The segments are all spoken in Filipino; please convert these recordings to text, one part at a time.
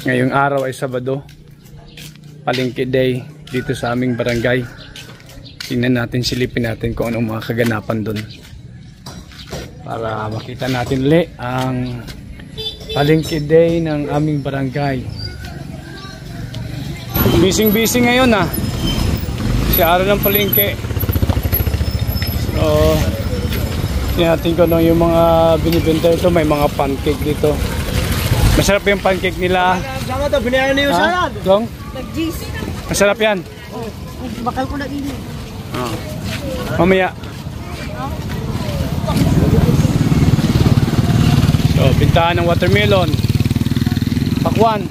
Ngayong araw ay Sabado, Palengke Day dito sa aming barangay. Tingnan natin, silipin natin kung anong mga kaganapan doon para makita natin ulit ang Palengke Day ng aming barangay. Busy ngayon si araw ng palengke. So tingnan natin kung ano yung mga binibenta ito. May mga pancake dito. Masarap yung pancake nila. Sama to, binayan niyo salad. Dong? Nag-cheese. Masarap yan. Bakal ko na ini. Mamaya. So, pintahan ng watermelon. Pakwan.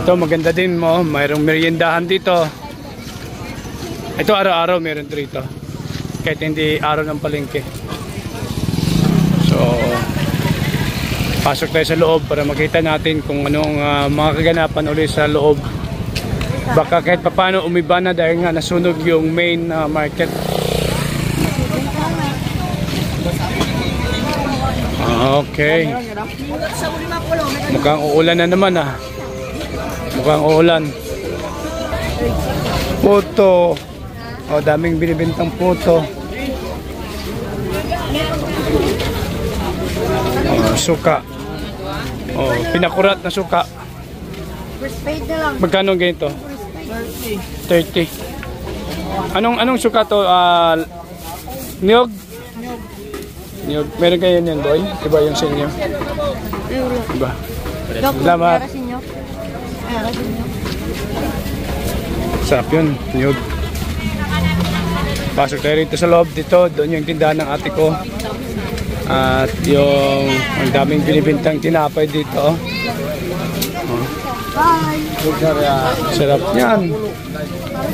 Ito maganda din mo. Mayroong meriendahan dito. Ito araw-araw meron dito. Kahit hindi araw ng palengke. So, pasok tayo sa loob para makita natin kung anong mga kaganapan ulit sa loob. Baka kahit papano umiba na dahil nga nasunog yung main market. Okay. Mukhang uulan na naman Mukhang uulan. Puto. Daming binibintang puto. Suka. Pinakurat na suka. Magkano ganito? 30. Anong suka to? Niyog? Niyog. Meron kayo yan, boy? Iba yung sa inyo? Iba. Salamat. Sarap yun. Niyog. Pasok tayo rito sa loob dito. Doon yung tindahan ng ate ko. At yung ang daming binibintang tinapay dito. Sarap yan.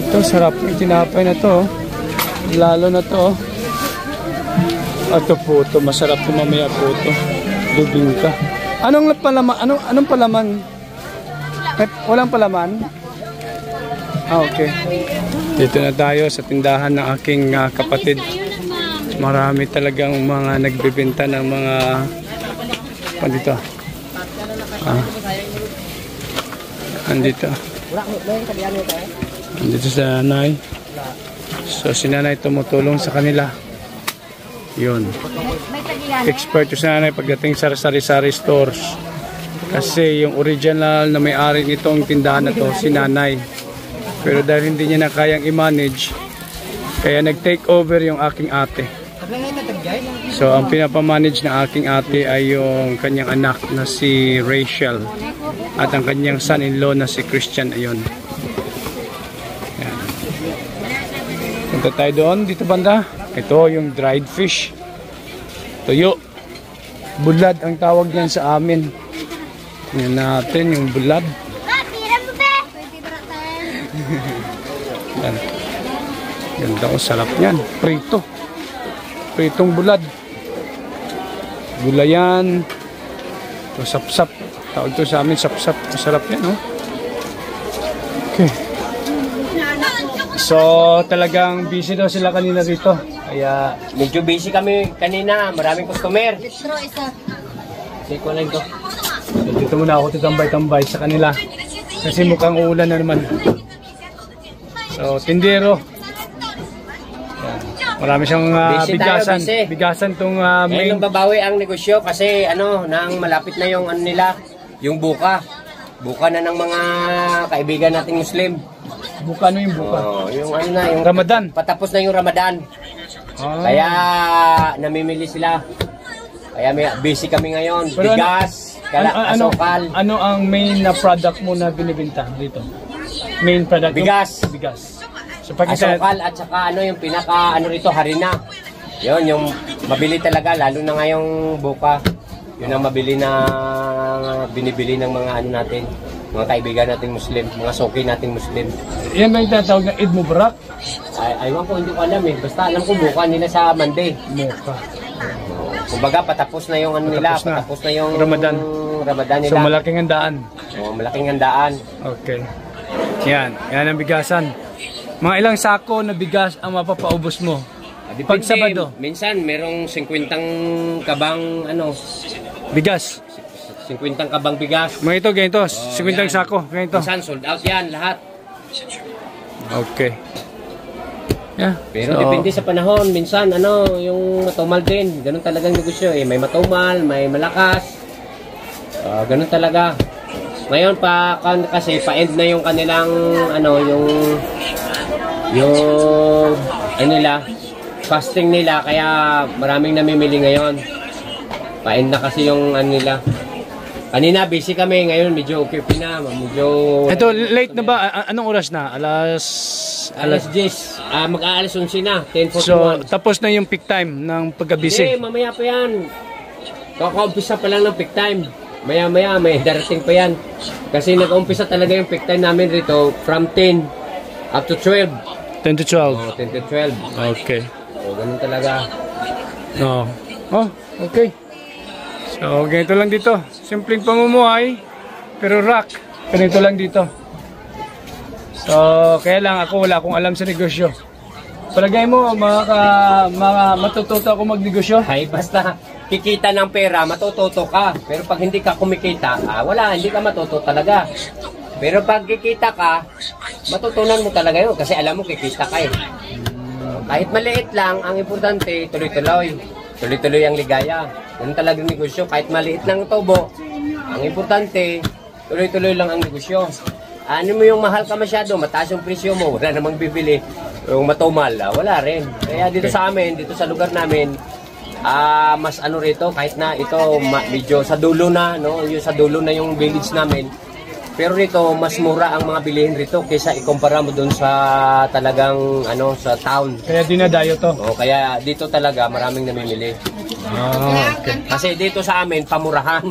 Ito sarap yung tinapay na to. Lalo na to. Ito puto, masarap po mamaya puto. Bibingka. Anong palaman? Anong palaman? Walang palaman? Okay. Dito na tayo sa tindahan ng aking kapatid. Marami talagang mga nagbebenta ng mga dito. Andito sa nanay. So si nanay tumutulong sa kanila. Yun. Expert si nanay pagdating sa sari-sari stores. Kasi yung original na may-ari nitong tindahan na to si nanay. Pero dahil hindi niya na kayang i-manage, kaya nag-take over yung aking ate. So ang pinapamanage ng aking ate ay yung kanyang anak na si Rachel at ang kanyang son-in-law na si Christian. Ayun. Yan. Punta tayo doon, dito banda. Ito yung dried fish. Tuyo. Bulad ang tawag niyan sa amin. Tingnan natin yung bulad. Yan. Ganda ko, sarap yan. Prito. Pritong bulad. Gulayan. Ito, sapsap. Tawag ito sa amin, sapsap. Masarap yan, Okay. So, talagang busy daw sila kanina dito. Kaya, medyo busy kami kanina. Maraming customer. Siko lang ito. So, dito muna ako tambay-tambay sa kanila. Kasi mukhang uulan na naman. So, tindero. Marami siyang bigasan. Bigasan tong main. Ngayon babawi ang negosyo kasi nang malapit na yung nila, yung buka. Buka na ng mga kaibigan nating Muslim. Buka yung buka? Yung yung Ramadan. Patapos na yung Ramadan. Kaya namimili sila. Kaya busy kami ngayon. Pero bigas, asukal. Ano ang main na product mo na binibenta dito? Main product? Bigas. Bigas. So, asukal at saka yung pinaka rito harina. Yun yung mabili talaga lalo na ngayong buka. Yun ang mabili na binibili ng mga natin, mga kaibigan nating Muslim, mga soki nating Muslim. Yan ba yung tatawag na Eid Mubarak? Aywan ko, hindi ko alam Basta alam ko buka nila sa Monday. Buka. Kumbaga patapos na yung patapos na yung Ramadan nila. So malaking handaan. Malaking handaan. Okay. Yan ang bigasan. Mga ilang sako na bigas ang mapapaubos mo? Pag Sabado. Minsan merong 50 kabang Bigas. 50 kabang bigas. Mga ito, ganito. 50 yan. sako. Ganito. Minsan sold out yan lahat. Okay. Yeah. Pero So, depende sa panahon. Minsan, yung matumal din. Ganun talagang negosyo eh. May matumal, may malakas. Ganun talaga. Ngayon kasi pa-end na yung kanilang nila, fasting nila, kaya maraming namimili ngayon. Pa-end na kasi yung nila. Kanina busy kami, ngayon medyo okay na, medyo... Ito, late na ba? Anong oras na? Alas 10. Mag-aalas 11 na, 10:41. So, tapos na yung peak time ng Hindi, pagkabisi. mamaya pa yan. Kaka-umpisa pa lang ng peak time. Maya-maya, may darating pa yan. Kasi nag-umpisa talaga yung peak time namin rito from 10 up to 12. 10 to 12. 10 to 12. Okay. So, ganun talaga. No. Oh, okay. So, ganito lang dito. Simpleng pamumuhay, pero rock. Ganito lang dito. So, kaya lang ako wala akong alam sa negosyo. Palagay mo, matututo ako magnegosyo? Ay, basta kikita ng pera, matututo ka. Pero pag hindi ka kumikita, wala, hindi ka matuto talaga. Pero pag kikita ka, matutunan mo talaga yun. Kasi alam mo, kikita ka eh. Kahit maliit lang, ang importante, tuloy-tuloy. Tuloy-tuloy ang ligaya. Ganun talagang negosyo. Kahit maliit lang tubo, ang importante, tuloy-tuloy lang ang negosyo. Ano mo yung mahal ka masyado, mataas yung presyo mo, wala namang bibili. Yung matumal, wala rin. Kaya dito sa amin, dito sa lugar namin, mas rito, kahit na ito medyo sa dulo na, no? Yung sa dulo na yung village namin. Pero rito, mas mura ang mga bilihin rito kaysa ikumpara mo doon sa talagang sa town. Kaya dinadayo to. Kaya dito talaga maraming namimili. Okay. Kasi dito sa amin, pamurahan.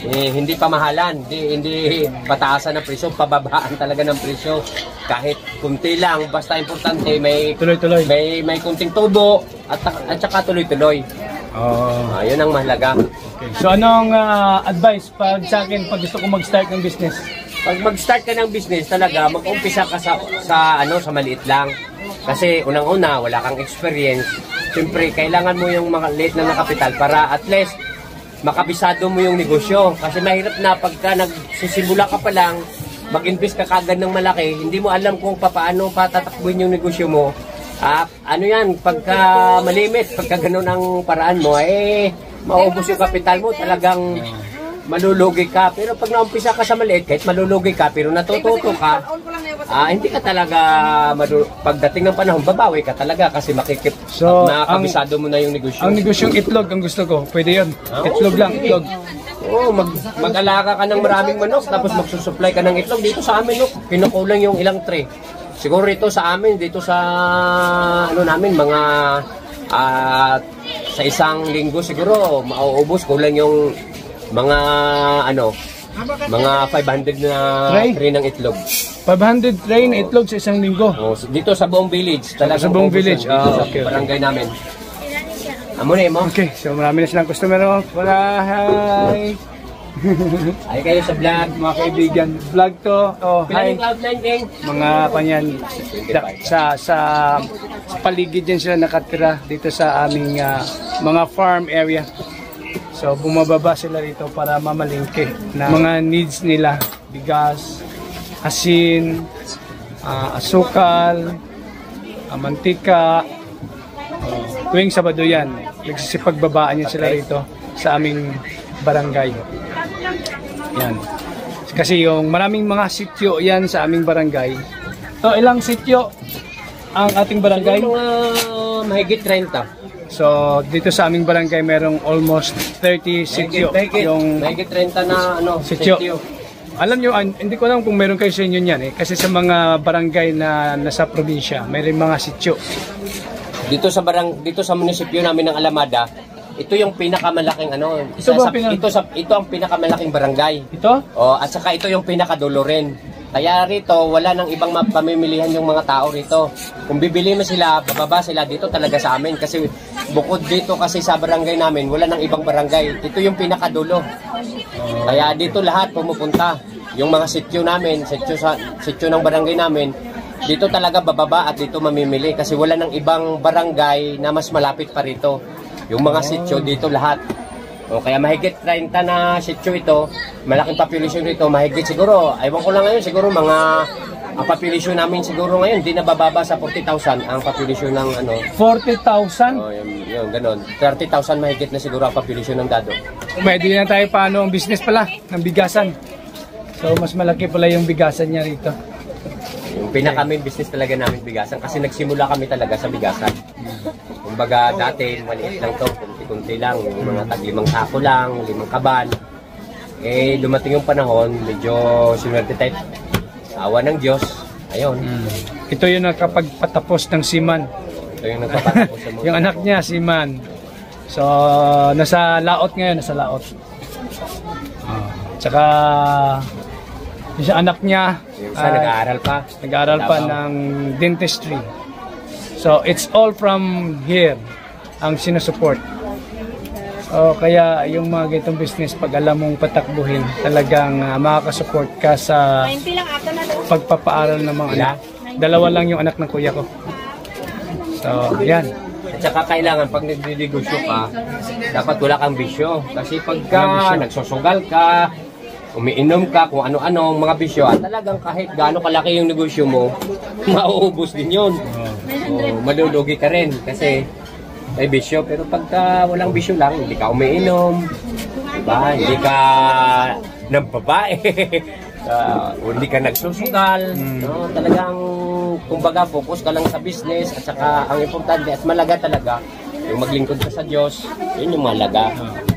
Hindi pamahalan, hindi pataasan ng presyo, pababaan talaga ng presyo. Kahit kunti lang, basta importante may Tuloy-tuloy. may kunting tubo at saka tuloy-tuloy. Yun ang mahalaga. Okay. So, anong advice sa akin pag gusto ko mag-start ng business? Pag mag-start ka ng business talaga, mag-umpisa ka sa maliit lang. Kasi unang-una, wala kang experience. Siyempre, kailangan mo yung mga liit na kapital para at least makabisado mo yung negosyo. Kasi mahirap na pagka nagsisimula ka pa lang, mag-invest ka kagad ng malaki, hindi mo alam kung paano patatakbuhin yung negosyo mo. Pagka malimit, pagka ganun ang paraan mo, maubos yung kapital mo, talagang malulugi ka. Pero pag naumpisa ka sa maliit, kahit malulugi ka, pero natututo ka, hindi ka talaga, pagdating ng panahon, babawi ka talaga kasi makakabisado mo na yung negosyo. Ang negosyong itlog, ang gusto ko. Pwede yun. Itlog lang, itlog. Mag-alaga ka ng maraming manok, tapos magsusupply ka ng itlog. Dito sa amin, kinukulang yung ilang tray. Siguro ito sa amin, dito sa namin, mga sa isang linggo siguro, mauubos, kulang yung mga 500 na tray ng itlog. 500 tray na itlog sa isang linggo. Dito sa buong village. Talaga Sa buong village. Dito sa Okay. barangay namin. Amo na mo. Okay, so marami na silang customer. Hi! Ay kayo sa vlog. Mga kaibigan, vlog to. Hi! Pilang Cloud9 Gang? Mga kanyan, sa paligid yan sila nakatira dito sa aming mga farm area. So bumababa sila rito para mamalingke na mga needs nila, bigas, asin, asukal, mantika. Tuwing Sabado yan, nagsisipagbabaan yan sila rito sa aming barangay. Yan. Kasi yung maraming mga sityo yan sa aming barangay. So ilang sityo ang ating barangay? Siguro mga mahigit 30. So, dito sa aming barangay, merong almost 30 sityo. Mahigit 30 na sityo. Alam nyo, hindi ko alam kung meron kayo sa inyo yan kasi sa mga barangay na nasa probinsya, mayroong mga sityo. Dito sa munisipyo namin ng Alamada, ito yung pinakamalaking ito ang pinakamalaking barangay. Ito? At saka ito yung pinakadulo rin. Kaya rito, wala nang ibang pamimilihan yung mga tao rito. Kung bibili mo sila, bababa sila dito talaga sa amin. Kasi bukod dito kasi sa barangay namin, wala nang ibang barangay. Ito yung pinakadulo. Kaya dito lahat pumupunta. Yung mga sityo namin, sityo ng barangay namin, dito talaga bababa at dito mamimili. Kasi wala nang ibang barangay na mas malapit pa rito. Yung mga sityo dito lahat. O kaya mahigit 30 na sityo ito, malaking population ito, mahigit siguro, aywan ko lang ngayon, siguro mga ang population namin siguro ngayon, di nabababa sa 40,000 ang population ng ano. 40,000? O yun, ganun. 30,000 mahigit na siguro ang population ng Dado. Pwede na tayo paano ang business pala ng bigasan. So mas malaki pala yung bigasan niya rito. Yung pinaka-main business talaga namin bigasan kasi nagsimula kami talaga sa bigasan. Kumbaga dati maliit lang to, kunti-kunti lang, yung mga tag-5 sako lang, 5 kaban. Eh dumating yung panahon, medyo sinwerte tayo. Awa ng Diyos, ayun. Ito yung nakapagpatapos ng Seaman. Ito yung nagpapatapos sa mga. Yung anak niya, Seaman. So nasa laot ngayon, nasa laot. Tsaka yung anak niya, Yung isa nag-aaral pa. Nag-aaral pa ng dentistry. So, it's all from here ang sinusupport. So, kaya yung mga ganitong business, pag alam mong patakbuhin, talagang makakasupport ka sa pagpapaaral ng mga anak. 2 lang yung anak ng kuya ko. So, yan. At saka kailangan pag nagdidegosyo ka, dapat wala kang bisyo. Kasi pagka nagsusugal ka, umiinom ka, kung ano-ano mga bisyo, at talagang kahit gaano kalaki yung negosyo mo, mauubos din yun. Malulugi ka rin kasi may bisyo. Pero pagka walang bisyo lang, hindi ka umiinom, diba? Hindi ka ng babae, hindi ka nagsusugal. No? Talagang, kumbaga, focus ka lang sa business at saka ang importante at malaga talaga, yung maglingkod ka sa Diyos, yun yung malaga.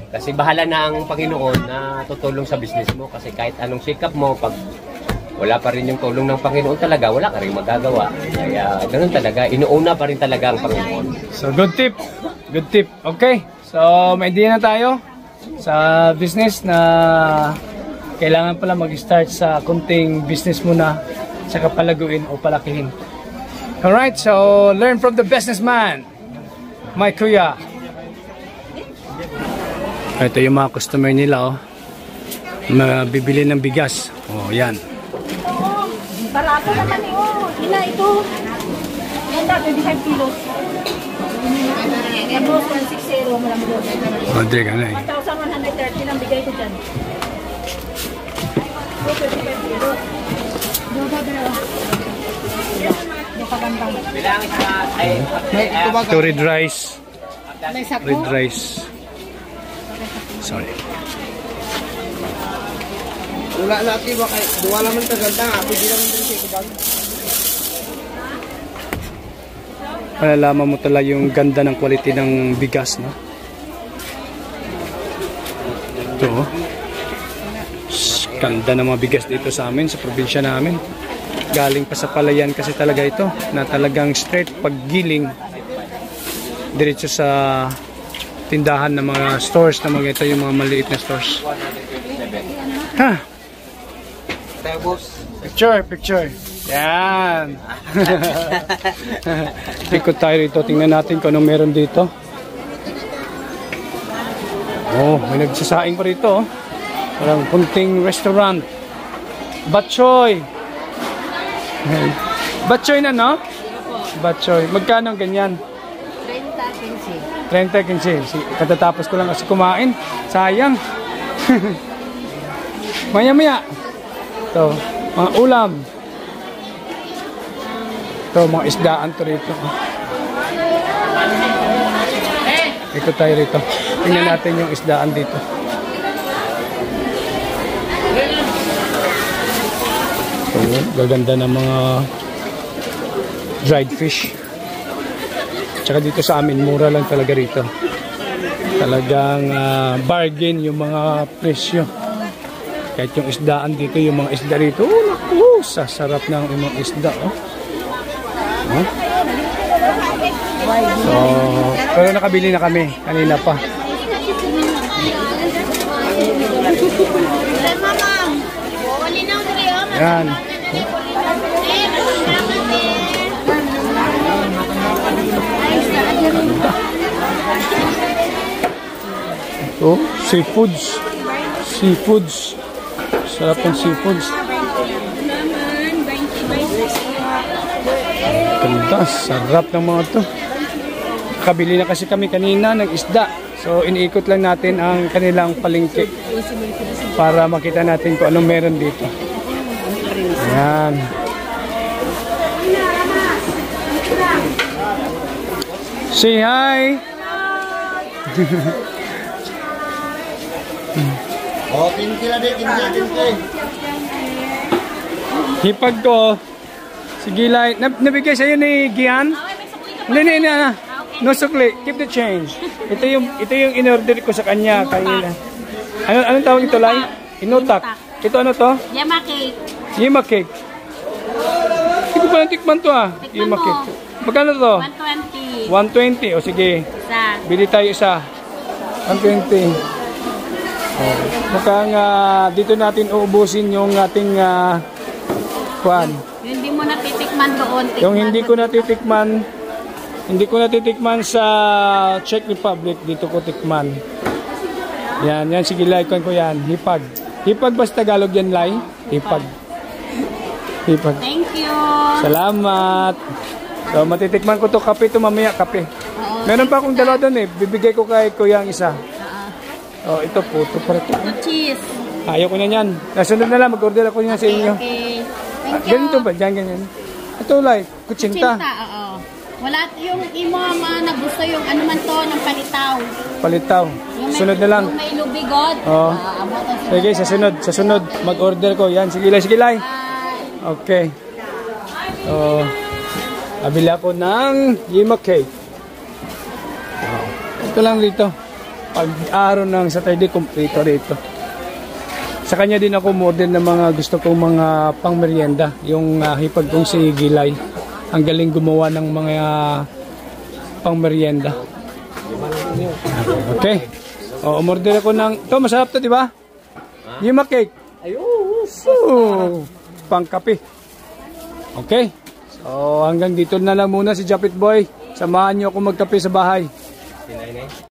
Kasi bahala na ang Panginoon na tutulong sa business mo kasi kahit anong sikap mo, pag wala pa rin yung tulong ng Panginoon talaga, wala ka rin magagawa. Kaya ganun talaga, inuuna pa rin talaga ang Panginoon. So good tip. Good tip. Okay. So may idea na tayo sa business na kailangan pala mag-start sa kunting business muna saka palaguin o palakihin. Alright, so learn from the businessman. My kuya. Ito yung mga customer nila, oh. Mabibili ng bigas. Oh, yan. Barato naman eh, oh. Ina, ito. Ganda, 25 kilos. Yan mo, 160, malam mo. Madre ka na eh. 1,130 lang bigay ko dyan. 25 kilos. Ito red rice. Red rice. Sorry. Wala natin ba kayo? Duwa naman ito ganda nga. Pwede naman din siya kubag. Malalaman mo talaga yung ganda ng quality ng bigas, no? Ito, oh. Ganda ng mga bigas dito sa amin, sa probinsya namin. Galing pa sa palayan kasi talaga ito, na talagang straight paggiling diretso sa tindahan ng mga stores na mga ito, yung mga maliit na stores. Ha? Picture. Yan. Ikot tayo rito. Tingnan natin kung anong meron dito. Oh, may nagsasaing pa rito. Parang kunting restaurant. Batchoy. Batchoy na, no? Batchoy. Magkano ganyan? 30-15. Katatapos ko lang kasi kumain. Sayang. Maya-maya. Ito, mga ulam. Ito, mga isdaan to rito. Ito tayo rito. Tingnan natin yung isdaan dito. Ito, gaganda ng mga dried fish. Tsaka dito sa amin, mura lang talaga rito. Talagang bargain yung mga presyo. Kahit yung isdaan dito, yung mga isda rito, oh, naku, sasarap ng mga isda, oh. Huh? So, pero nakabili na kami, kanina pa. Yan. Ito, seafoods. Sarap ng seafoods. Ganda, sarap ng mga to. Kabili na kasi kami kanina ng isda So iniikot lang natin ang kanilang palengke para makita natin kung anong meron dito. Ayan. Say hi! Oh, kinkila din, kinkila. Hipag ko. Sige, like, nabigay sa'yo ni Gian? Hindi. No sukli. Keep the change. Ito yung in-order ko sa kanya. Anong tawag ito, Lai? Inutak. Ito ano to? Yama cake. Yema cake. Hindi ko pa natikman to Yema cake. Magkano to? 120. 120. O sige. Isa. Bili tayo isa. 120. Oh. Mukhang dito natin uubusin yung ating kuan. Hindi mo natitikman doon. Yung hindi ko natitikman sa Czech Republic, dito ko tikman. Yan, sige Lai, kuan ko yan. Hipag. Hipag ba sa Tagalog yan, Lai? Hipag. Thank you. Salamat. So, matitikman ko to kape to mamaya, kape. Meron pa akong dalawa doon bibigay ko kay kuya ang isa. Oh, ito puto para ito. Cheese. Ayaw ko na yan. Nasunod na lang, mag-order ako niyan sa inyo. Okay. Thank you. Ganito ba? Ganyan. Ito Lai, kutsinta. Oo. Wala yung imo na gusto yung ano man to ng palitaw. Palitaw. Sunod na lang. Yung may lubigod. Oo. Sige, sa sunod mag-order ko. Yan, sige Lai. Okay. So, abili ako ng Yema cake. Ito lang dito. Pag-araw ng Saturday, kompleto dito. Sa kanya din ako model ng mga gusto kong mga pang-merienda. Yung hipag kong si Gilay. Ang galing gumawa ng mga pang-merienda. Okay. O, umorder ako ng... Ito, masarap to, di ba? Yema cake. Pang-kape. Okay. So, hanggang dito na lang muna si Japit Boy. Samahan niyo ako magkape sa bahay.